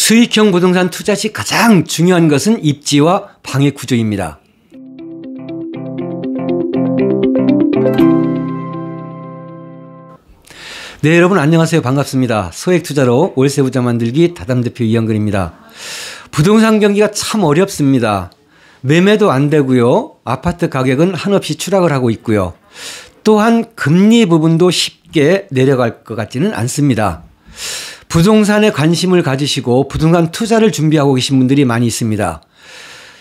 수익형 부동산 투자 시 가장 중요한 것은 입지와 방해 구조입니다. 네, 여러분 안녕하세요. 반갑습니다. 소액투자로 월세부자 만들기 다담대표 이영근입니다. 부동산 경기가 참 어렵습니다. 매매도 안 되고요. 아파트 가격은 한없이 추락을 하고 있고요. 또한 금리 부분도 쉽게 내려갈 것 같지는 않습니다. 부동산에 관심을 가지시고 부동산 투자를 준비하고 계신 분들이 많이 있습니다.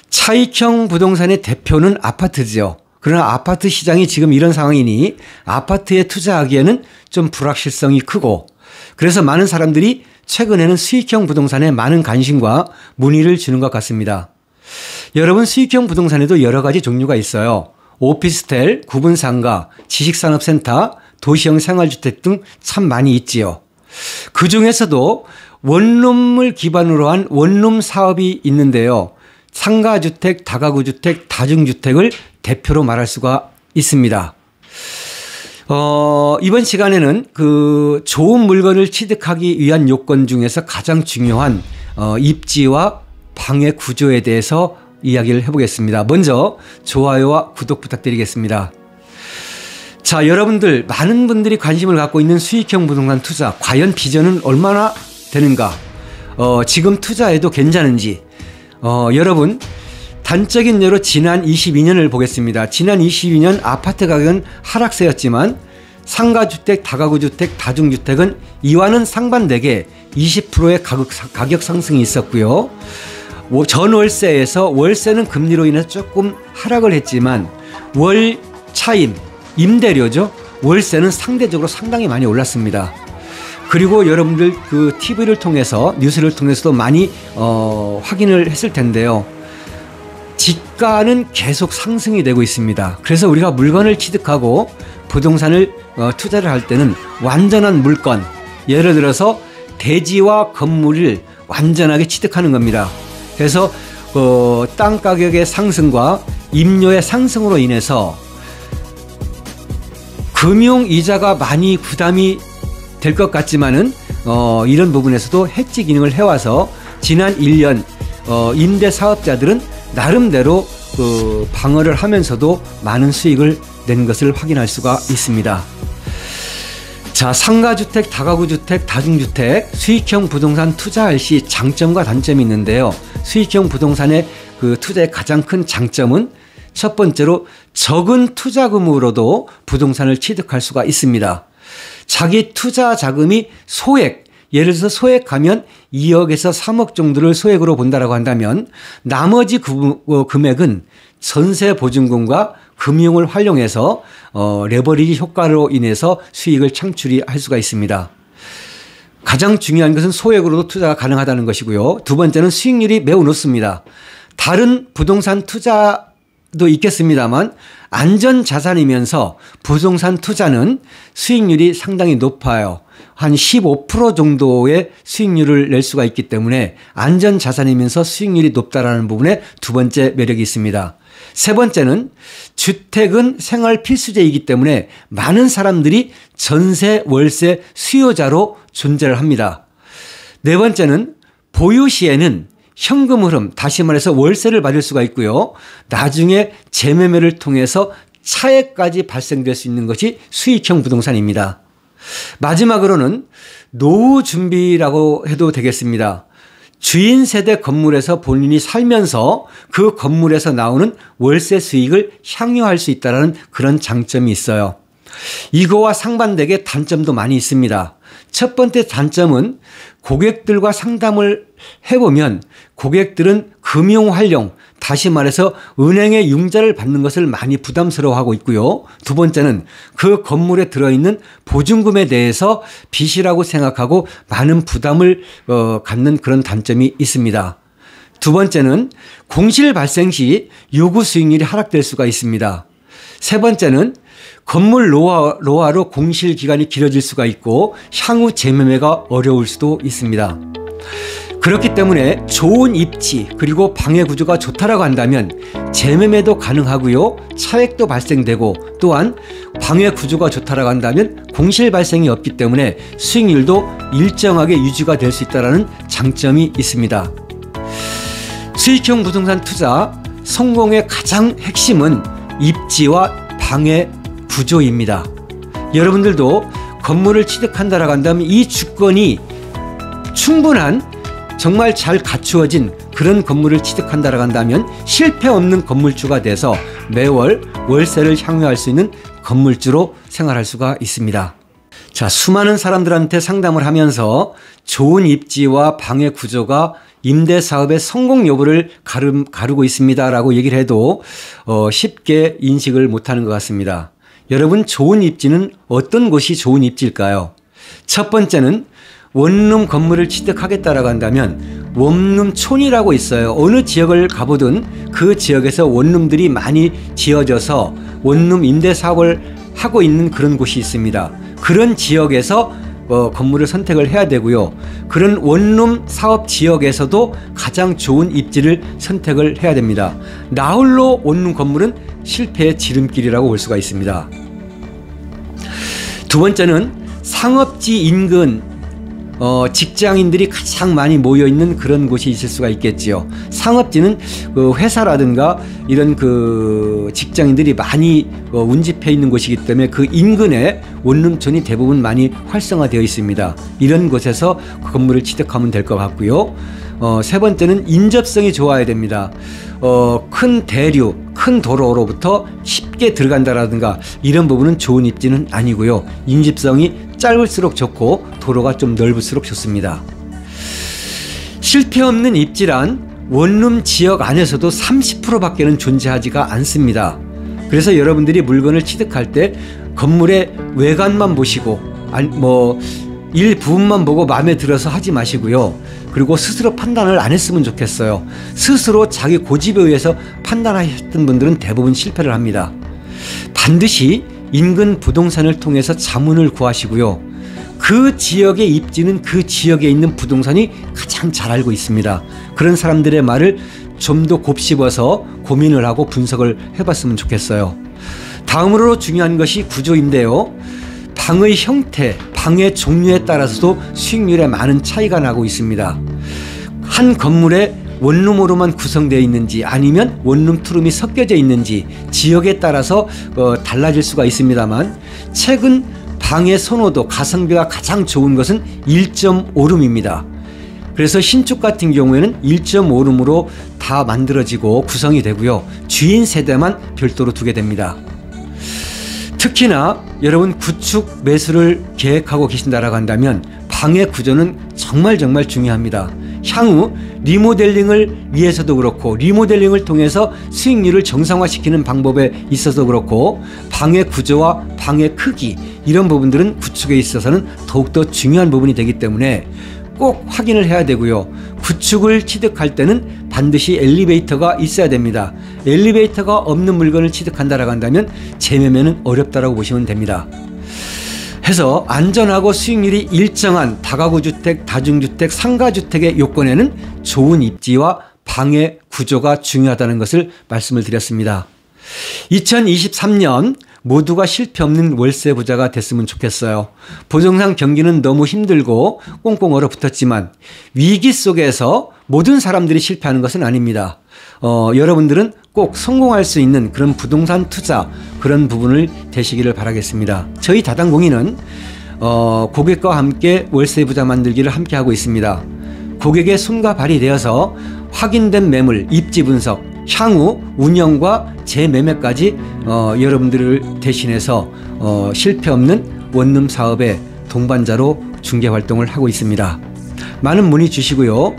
차익형 부동산의 대표는 아파트죠. 그러나 아파트 시장이 지금 이런 상황이니 아파트에 투자하기에는 좀 불확실성이 크고, 그래서 많은 사람들이 최근에는 수익형 부동산에 많은 관심과 문의를 주는 것 같습니다. 여러분, 수익형 부동산에도 여러 가지 종류가 있어요. 오피스텔, 구분상가, 지식산업센터, 도시형 생활주택 등 참 많이 있지요. 그 중에서도 원룸을 기반으로 한 원룸 사업이 있는데요. 상가주택, 다가구주택, 다중주택을 대표로 말할 수가 있습니다. 이번 시간에는 그 좋은 물건을 취득하기 위한 요건 중에서 가장 중요한 입지와 방해 구조에 대해서 이야기를 해보겠습니다. 먼저 좋아요와 구독 부탁드리겠습니다. 자, 여러분들, 많은 분들이 관심을 갖고 있는 수익형 부동산 투자, 과연 비전은 얼마나 되는가? 지금 투자해도 괜찮은지? 여러분, 단적인 예로 지난 22년을 보겠습니다. 지난 22년 아파트 가격은 하락세였지만 상가주택, 다가구주택, 다중주택은 이와는 상반되게 20%의 가격 상승이 있었고요. 전월세에서 월세는 금리로 인해서 조금 하락을 했지만 월 차임, 임대료죠. 월세는 상대적으로 상당히 많이 올랐습니다. 그리고 여러분들 그 TV를 통해서, 뉴스를 통해서도 많이 확인을 했을 텐데요. 지가는 계속 상승이 되고 있습니다. 그래서 우리가 물건을 취득하고 부동산을 투자를 할 때는 완전한 물건, 예를 들어서 대지와 건물을 완전하게 취득하는 겁니다. 그래서 땅 가격의 상승과 임료의 상승으로 인해서 금융 이자가 많이 부담이 될 것 같지만은 이런 부분에서도 해지 기능을 해와서 지난 1년 임대 사업자들은 나름대로 방어를 하면서도 많은 수익을 낸 것을 확인할 수가 있습니다. 자, 상가주택, 다가구주택, 다중주택, 수익형 부동산 투자할 시 장점과 단점이 있는데요. 수익형 부동산의 그 투자의 가장 큰 장점은 첫 번째로 적은 투자금으로도 부동산을 취득할 수가 있습니다. 자기 투자 자금이 소액, 예를 들어서 소액하면 2억에서 3억 정도를 소액으로 본다라고 한다면 나머지 금액은 전세보증금과 금융을 활용해서 레버리지 효과로 인해서 수익을 창출할 수가 있습니다. 가장 중요한 것은 소액으로도 투자가 가능하다는 것이고요. 두 번째는 수익률이 매우 높습니다. 다른 부동산 투자도 있겠습니다만 안전자산이면서 부동산 투자는 수익률이 상당히 높아요. 한 15% 정도의 수익률을 낼 수가 있기 때문에 안전자산이면서 수익률이 높다라는 부분에 두 번째 매력이 있습니다. 세 번째는 주택은 생활 필수재이기 때문에 많은 사람들이 전세, 월세 수요자로 존재를 합니다. 네 번째는 보유 시에는 현금 흐름, 다시 말해서 월세를 받을 수가 있고요. 나중에 재매매를 통해서 차액까지 발생될 수 있는 것이 수익형 부동산입니다. 마지막으로는 노후 준비라고 해도 되겠습니다. 주인 세대 건물에서 본인이 살면서 그 건물에서 나오는 월세 수익을 향유할 수 있다는 그런 장점이 있어요. 이거와 상반되게 단점도 많이 있습니다. 첫 번째 단점은 고객들과 상담을 해보면 고객들은 금융 활용, 다시 말해서 은행의 융자를 받는 것을 많이 부담스러워하고 있고요. 두 번째는 그 건물에 들어있는 보증금에 대해서 빚이라고 생각하고 많은 부담을 갖는 그런 단점이 있습니다. 두 번째는 공실 발생 시 요구 수익률이 하락될 수가 있습니다. 세 번째는 건물 노화로 공실 기간이 길어질 수가 있고 향후 재매매가 어려울 수도 있습니다. 그렇기 때문에 좋은 입지 그리고 방해 구조가 좋다라고 한다면 재매매도 가능하고요. 차액도 발생되고 또한 방해 구조가 좋다라고 한다면 공실 발생이 없기 때문에 수익률도 일정하게 유지가 될 수 있다는 장점이 있습니다. 수익형 부동산 투자 성공의 가장 핵심은 입지와 방해 구조입니다. 여러분들도 건물을 취득한다라고 한다면 이 주권이 충분한 정말 잘 갖추어진 그런 건물을 취득한다라고 한다면 실패 없는 건물주가 돼서 매월 월세를 향유할 수 있는 건물주로 생활할 수가 있습니다. 자, 수많은 사람들한테 상담을 하면서 좋은 입지와 방해 구조가 임대사업의 성공 여부를 가르고 있습니다라고 얘기를 해도 쉽게 인식을 못하는 것 같습니다. 여러분, 좋은 입지는 어떤 곳이 좋은 입지일까요? 첫 번째는 원룸 건물을 취득하겠다라고 한다면 원룸촌이라고 있어요. 어느 지역을 가보든 그 지역에서 원룸들이 많이 지어져서 원룸 임대 사업을 하고 있는 그런 곳이 있습니다. 그런 지역에서 건물을 선택을 해야 되고요. 그런 원룸 사업 지역에서도 가장 좋은 입지를 선택을 해야 됩니다. 나홀로 원룸 건물은 실패의 지름길이라고 볼 수가 있습니다. 두 번째는 상업지 인근 직장인들이 가장 많이 모여있는 그런 곳이 있을 수가 있겠지요. 상업지는 회사라든가 이런 직장인들이 많이 운집해 있는 곳이기 때문에 그 인근에 원룸촌이 대부분 많이 활성화되어 있습니다. 이런 곳에서 건물을 취득하면 될 것 같고요. 세 번째는 인접성이 좋아야 됩니다. 큰 대류, 큰 도로로부터 쉽게 들어간다라든가 이런 부분은 좋은 입지는 아니고요. 인접성이 짧을수록 좋고 도로가 좀 넓을수록 좋습니다. 실패 없는 입지란 원룸 지역 안에서도 30%밖에는 존재하지가 않습니다. 그래서 여러분들이 물건을 취득할 때 건물의 외관만 보시고 일부분만 보고 마음에 들어서 하지 마시고요. 그리고 스스로 판단을 안 했으면 좋겠어요. 스스로 자기 고집에 의해서 판단하셨던 분들은 대부분 실패를 합니다. 반드시 인근 부동산을 통해서 자문을 구하시고요. 그 지역의 입지는 그 지역에 있는 부동산이 가장 잘 알고 있습니다. 그런 사람들의 말을 좀 더 곱씹어서 고민을 하고 분석을 해봤으면 좋겠어요. 다음으로 중요한 것이 구조인데요. 방의 형태, 방의 종류에 따라서도 수익률에 많은 차이가 나고 있습니다. 한 건물에 원룸으로만 구성되어 있는지 아니면 원룸 투룸이 섞여져 있는지 지역에 따라서 달라질 수가 있습니다만 최근 방의 선호도 가성비가 가장 좋은 것은 1.5룸입니다. 그래서 신축 같은 경우에는 1.5룸으로 다 만들어지고 구성이 되고요. 주인 세대만 별도로 두게 됩니다. 특히나 여러분 구축 매수를 계획하고 계신다라고 한다면 방의 구조는 정말 중요합니다. 향후 리모델링을 위해서도 그렇고 리모델링을 통해서 수익률을 정상화시키는 방법에 있어서 그렇고 방의 구조와 방의 크기 이런 부분들은 구축에 있어서는 더욱더 중요한 부분이 되기 때문에 꼭 확인을 해야 되고요. 구축을 취득할 때는 반드시 엘리베이터가 있어야 됩니다. 엘리베이터가 없는 물건을 취득한다라고 한다면 재매매는 어렵다라고 보시면 됩니다. 해서 안전하고 수익률이 일정한 다가구 주택, 다중주택, 상가주택의 요건에는 좋은 입지와 방의 구조가 중요하다는 것을 말씀을 드렸습니다. 2023년 모두가 실패 없는 월세 부자가 됐으면 좋겠어요. 부동산 경기는 너무 힘들고 꽁꽁 얼어붙었지만 위기 속에서 모든 사람들이 실패하는 것은 아닙니다. 여러분들은 꼭 성공할 수 있는 그런 부동산 투자 그런 부분을 되시기를 바라겠습니다. 저희 다단공인은 고객과 함께 월세 부자 만들기를 함께 하고 있습니다. 고객의 손과 발이 되어서 확인된 매물, 입지 분석, 향후 운영과 재매매까지 여러분들을 대신해서 실패 없는 원룸 사업의 동반자로 중개 활동을 하고 있습니다. 많은 문의 주시고요.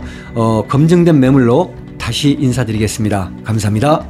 검증된 매물로 다시 인사드리겠습니다. 감사합니다.